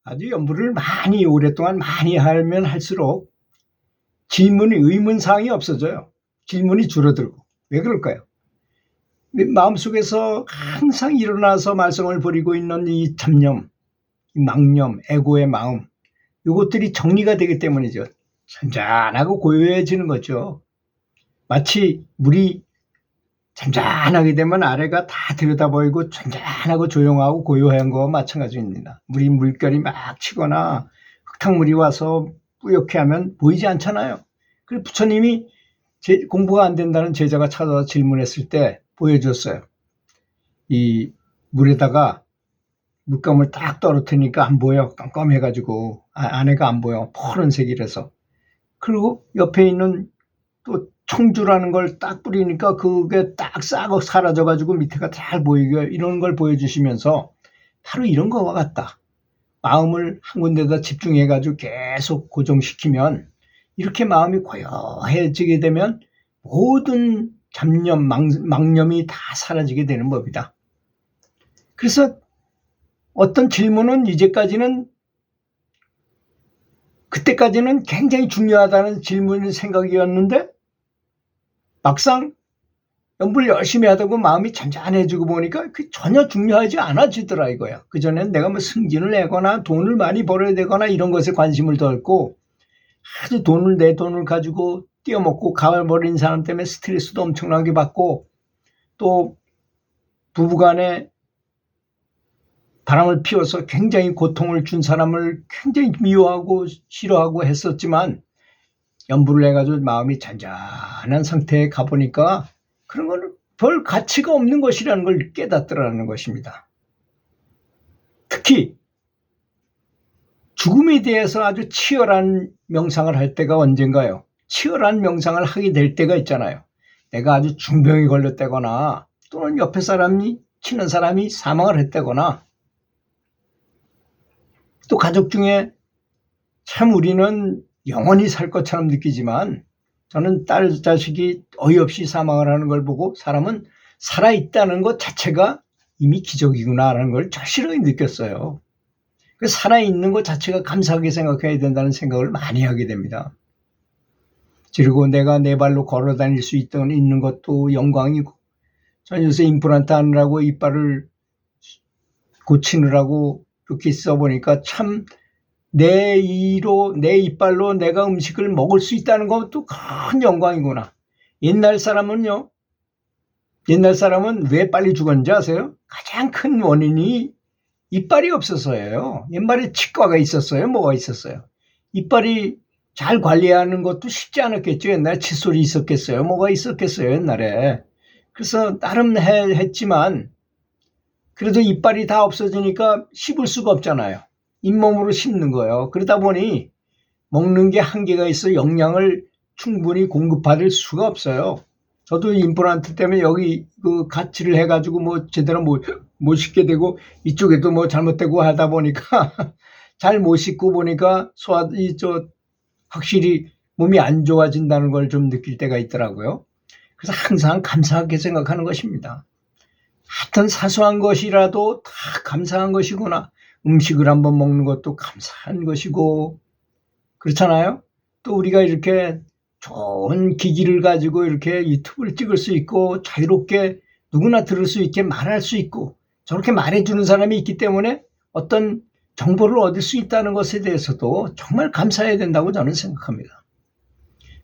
아주 연구를 많이 오랫동안 많이 하면 할수록 의문사항이 없어져요. 질문이 줄어들고. 왜 그럴까요? 마음속에서 항상 일어나서 말썽을 부리고 있는 이 잡념, 이 망념, 에고의 마음, 이것들이 정리가 되기 때문이죠. 잔잔하고 고요해지는 거죠. 마치 물이 잔잔하게 되면 아래가 다 들여다보이고 잔잔하고 조용하고 고요한 거와 마찬가지입니다. 물결이 막 치거나 흙탕물이 와서 뿌옇게 하면 보이지 않잖아요. 그래서 부처님이 공부가 안 된다는 제자가 찾아와 질문했을 때 보여줬어요. 이 물에다가 물감을 딱 떨어뜨리니까 안 보여. 깜깜해가지고 안에가 안 보여. 푸른색이라서. 그리고 옆에 있는 또 청주라는 걸 딱 뿌리니까 그게 딱 싹 사라져가지고 밑에가 잘 보이게 이런 걸 보여주시면서 바로 이런 거와 같다. 마음을 한 군데다 집중해가지고 계속 고정시키면 이렇게 마음이 고요해지게 되면 모든 잡념, 망념이 다 사라지게 되는 법이다. 그래서 어떤 질문은 그때까지는 굉장히 중요하다는 질문 생각이었는데 막상 연구를 열심히 하다 보면 마음이 잔잔해지고 보니까 전혀 중요하지 않아지더라 이거야. 그전에는 내가 뭐 승진을 내거나 돈을 많이 벌어야 되거나 이런 것에 관심을 덜고 아주 내 돈을 가지고 띄어먹고 가버린 사람 때문에 스트레스도 엄청나게 받고 또 부부간에 바람을 피워서 굉장히 고통을 준 사람을 굉장히 미워하고 싫어하고 했었지만 연부를 해가지고 마음이 잔잔한 상태에 가보니까 그런 건 별 가치가 없는 것이라는 걸 깨닫더라는 것입니다. 특히 죽음에 대해서 아주 치열한 명상을 할 때가 언젠가요? 치열한 명상을 하게 될 때가 있잖아요. 내가 아주 중병이 걸렸다거나 또는 옆에 친한 사람이 사망을 했다거나 또 가족 중에 참 우리는 영원히 살 것처럼 느끼지만 저는 딸 자식이 어이없이 사망을 하는 걸 보고 사람은 살아있다는 것 자체가 이미 기적이구나라는 걸 절실하게 느꼈어요. 살아있는 것 자체가 감사하게 생각해야 된다는 생각을 많이 하게 됩니다. 그리고 내가 내 발로 걸어 다닐 수 있는 것도 영광이고 전 요새 임플란트 하느라고 이빨을 고치느라고 이렇게 써보니까 참 내 이빨로 내가 음식을 먹을 수 있다는 것도 큰 영광이구나. 옛날 사람은 왜 빨리 죽었는지 아세요? 가장 큰 원인이 이빨이 없어서예요. 옛말에 치과가 있었어요? 뭐가 있었어요? 이빨이 잘 관리하는 것도 쉽지 않았겠죠. 옛날에 칫솔이 있었겠어요? 뭐가 있었겠어요? 옛날에. 그래서 나름 했지만 그래도 이빨이 다 없어지니까 씹을 수가 없잖아요. 잇몸으로 씹는 거예요. 그러다 보니 먹는 게 한계가 있어 영양을 충분히 공급받을 수가 없어요. 저도 임플란트 때문에 여기 가치를 해가지고 뭐 제대로 못 씹게 되고 이쪽에도 뭐 잘못되고 하다 보니까 잘 못 씹고 보니까 확실히 몸이 안 좋아진다는 걸 좀 느낄 때가 있더라고요. 그래서 항상 감사하게 생각하는 것입니다. 하여튼 사소한 것이라도 다 감사한 것이구나. 음식을 한번 먹는 것도 감사한 것이고 그렇잖아요. 또 우리가 이렇게 좋은 기기를 가지고 이렇게 유튜브를 찍을 수 있고 자유롭게 누구나 들을 수 있게 말할 수 있고 저렇게 말해주는 사람이 있기 때문에 어떤 정보를 얻을 수 있다는 것에 대해서도 정말 감사해야 된다고 저는 생각합니다.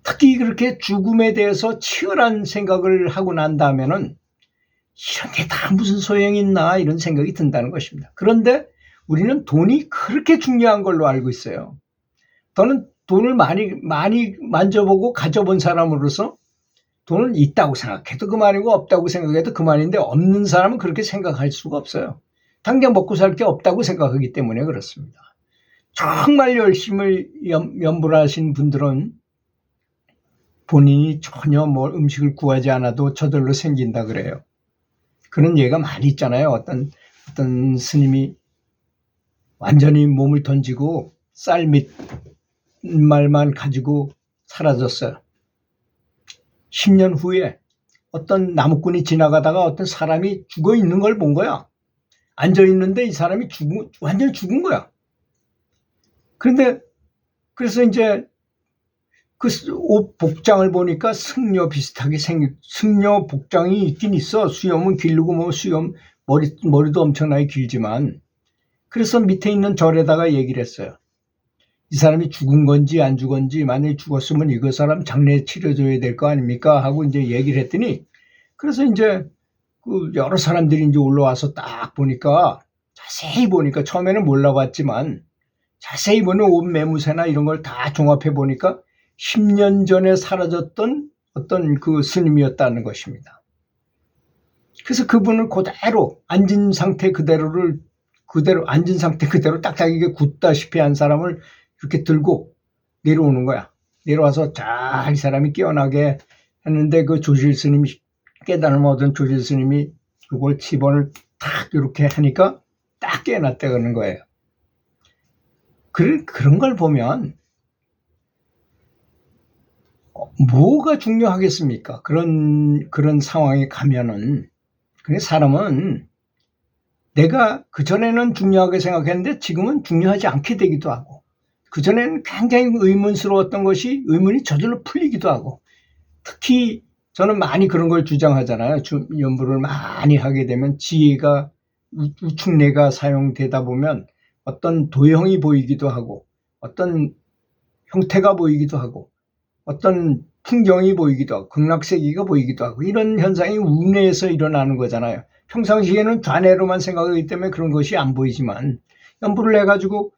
특히 그렇게 죽음에 대해서 치열한 생각을 하고 난 다음에는 이런 게 다 무슨 소용이 있나 이런 생각이 든다는 것입니다. 그런데 우리는 돈이 그렇게 중요한 걸로 알고 있어요. 저는 돈을 많이 만져보고 가져본 사람으로서 돈은 있다고 생각해도 그만이고 없다고 생각해도 그만인데 없는 사람은 그렇게 생각할 수가 없어요. 당장 먹고 살 게 없다고 생각하기 때문에 그렇습니다. 정말 열심히 연구를 하신 분들은 본인이 전혀 음식을 구하지 않아도 저절로 생긴다 그래요. 그런 예가 많이 있잖아요. 어떤 스님이 완전히 몸을 던지고 쌀 밑말만 가지고 사라졌어요. 10년 후에 어떤 나무꾼이 지나가다가 어떤 사람이 죽어 있는 걸 본 거야. 앉아 있는데 이 사람이 완전히 죽은 거야. 그런데 그래서 이제 그 옷 복장을 보니까 승려 비슷하게 생긴 승려 복장이 있긴 있어. 수염은 길고 뭐 수염 머리도 엄청나게 길지만. 그래서 밑에 있는 절에다가 얘기를 했어요. 이 사람이 죽은 건지 안 죽은지, 만약에 죽었으면 이거 사람 장례 치러줘야 될 거 아닙니까? 하고 이제 얘기를 했더니, 그래서 이제 그 여러 사람들이 이제 올라와서 딱 보니까, 자세히 보니까, 처음에는 몰라봤지만 자세히 보면 옷 매무새나 이런 걸 다 종합해 보니까 10년 전에 사라졌던 어떤 그 스님이었다는 것입니다. 그래서 그분을 그대로 앉은 상태 그대로 앉은 상태 그대로 딱딱하게 굳다시피 한 사람을 이렇게 들고 내려오는 거야. 내려와서 잘 이 사람이 깨어나게 했는데, 그 조실 스님이, 깨달음을 얻은 조실 스님이 그걸 집어를 탁 이렇게 하니까 딱 깨어났다는 거예요. 그런 걸 보면 뭐가 중요하겠습니까? 그런 상황에 가면은. 그래, 사람은 내가 그전에는 중요하게 생각했는데 지금은 중요하지 않게 되기도 하고, 그전에는 굉장히 의문스러웠던 것이 의문이 저절로 풀리기도 하고, 특히 저는 많이 그런 걸 주장하잖아요. 연구를 많이 하게 되면 지혜가, 우측뇌가 사용되다 보면 어떤 도형이 보이기도 하고, 어떤 형태가 보이기도 하고, 어떤 풍경이 보이기도 하고, 극락세계가 보이기도 하고, 이런 현상이 우뇌에서 일어나는 거잖아요. 평상시에는 좌뇌로만 생각하기 때문에 그런 것이 안 보이지만, 연구를 해가지고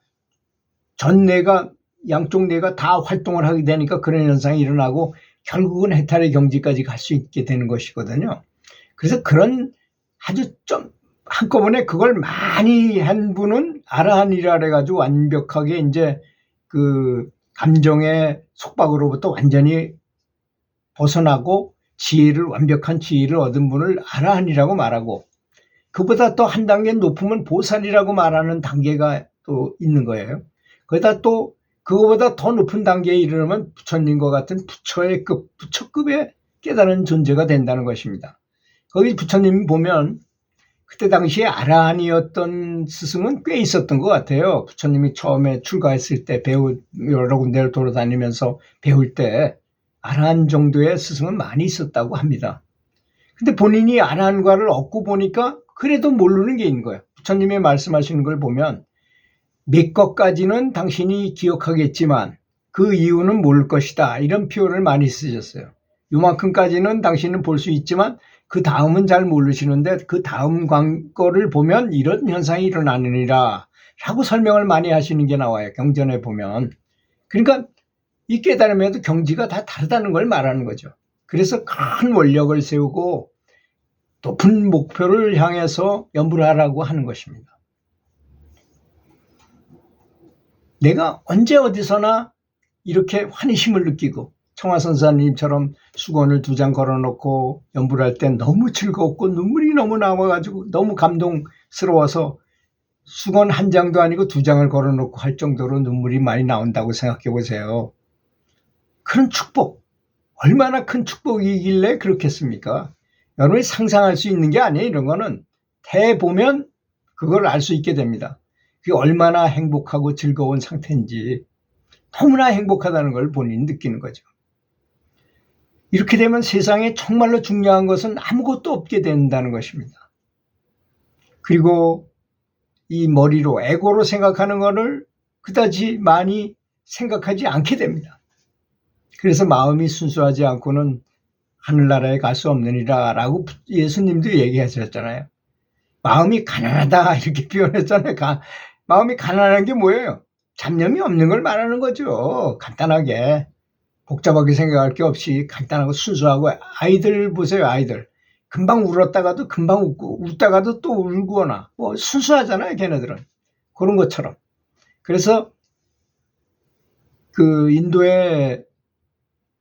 전 뇌가, 양쪽 뇌가 다 활동을 하게 되니까 그런 현상이 일어나고 결국은 해탈의 경지까지 갈 수 있게 되는 것이거든요. 그래서 그런 아주 좀 한꺼번에 그걸 많이 한 분은 아라한이라 그래가지고 완벽하게 이제 그 감정의 속박으로부터 완전히 벗어나고 완벽한 지혜를 얻은 분을 아라한이라고 말하고, 그보다 또 한 단계 높으면 보살이라고 말하는 단계가 또 있는 거예요. 거기다 또 그거보다 더 높은 단계에 이르면 부처님과 같은 부처급의 깨달은 존재가 된다는 것입니다. 거기 부처님 보면 그때 당시에 아라한이었던 스승은 꽤 있었던 것 같아요. 부처님이 처음에 출가했을 때 여러 군데를 돌아다니면서 배울 때 아라한 정도의 스승은 많이 있었다고 합니다. 근데 본인이 아라한과를 얻고 보니까 그래도 모르는 게 있는 거예요. 부처님이 말씀하시는 걸 보면 몇 것까지는 당신이 기억하겠지만 그 이유는 모를 것이다, 이런 표현을 많이 쓰셨어요. 요만큼까지는 당신은 볼 수 있지만 그 다음은 잘 모르시는데 그 다음 거를 보면 이런 현상이 일어나느니라 라고 설명을 많이 하시는 게 나와요, 경전에 보면. 그러니까 이 깨달음에도 경지가 다 다르다는 걸 말하는 거죠. 그래서 큰 원력을 세우고 높은 목표를 향해서 연구를 하라고 하는 것입니다. 내가 언제 어디서나 이렇게 환희심을 느끼고, 청화선사님처럼 수건을 2장 걸어놓고 연불할 때 너무 즐겁고 눈물이 너무 나와가지고 너무 감동스러워서 수건 1장도 아니고 2장을 걸어놓고 할 정도로 눈물이 많이 나온다고 생각해 보세요. 그런 축복, 얼마나 큰 축복이길래 그렇겠습니까? 여러분이 상상할 수 있는 게 아니에요. 이런 거는 해보면 그걸 알 수 있게 됩니다. 그게 얼마나 행복하고 즐거운 상태인지, 너무나 행복하다는 걸 본인이 느끼는 거죠. 이렇게 되면 세상에 정말로 중요한 것은 아무것도 없게 된다는 것입니다. 그리고 이 머리로, 에고로 생각하는 것을 그다지 많이 생각하지 않게 됩니다. 그래서 마음이 순수하지 않고는 하늘나라에 갈 수 없느니라 라고 예수님도 얘기하셨잖아요. 마음이 가난하다 이렇게 표현했잖아요. 마음이 가난한 게 뭐예요? 잡념이 없는 걸 말하는 거죠. 간단하게 복잡하게 생각할 게 없이 간단하고 순수하고. 아이들 보세요. 아이들 금방 울었다가도 금방 웃고, 웃다가도 또 울거나 뭐 순수하잖아요, 걔네들은. 그런 것처럼. 그래서 그 인도의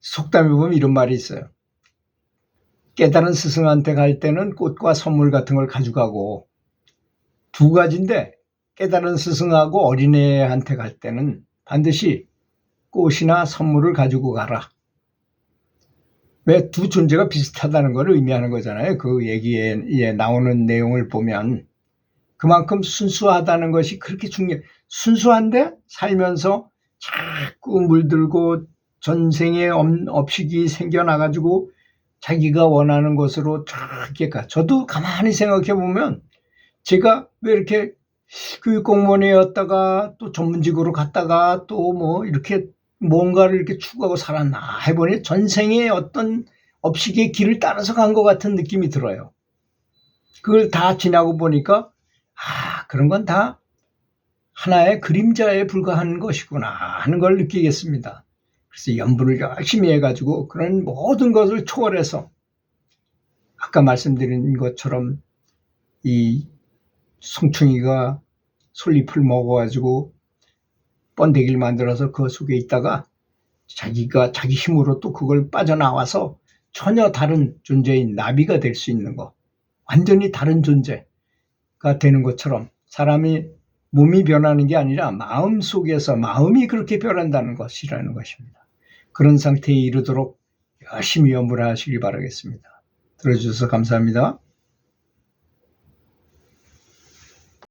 속담에 보면 이런 말이 있어요. 깨달은 스승한테 갈 때는 꽃과 선물 같은 걸 가져가고, 2가지인데 깨달은 스승하고 어린애한테 갈 때는 반드시 꽃이나 선물을 가지고 가라. 왜? 두 존재가 비슷하다는 걸 의미하는 거잖아요. 그 얘기에 나오는 내용을 보면 그만큼 순수하다는 것이 그렇게 순수한데 살면서 자꾸 물들고 전생에 업식이 생겨나가지고 자기가 원하는 것으로 쫙 이렇게 가. 저도 가만히 생각해 보면 제가 왜 이렇게 교육공무원이었다가 또 전문직으로 갔다가 또 뭐 이렇게 뭔가를 이렇게 추구하고 살았나 해보니 전생에 어떤 업식의 길을 따라서 간 것 같은 느낌이 들어요. 그걸 다 지나고 보니까 그런 건 다 하나의 그림자에 불과한 것이구나 하는 걸 느끼겠습니다. 그래서 연구를 열심히 해가지고 그런 모든 것을 초월해서 아까 말씀드린 것처럼 이 송충이가 솔잎을 먹어가지고 번데기를 만들어서 그 속에 있다가 자기가 자기 힘으로 또 그걸 빠져나와서 전혀 다른 존재인 나비가 될 수 있는 거, 완전히 다른 존재가 되는 것처럼 사람이 몸이 변하는 게 아니라 마음 속에서 마음이 그렇게 변한다는 것이라는 것입니다. 그런 상태에 이르도록 열심히 연구를 하시길 바라겠습니다. 들어주셔서 감사합니다.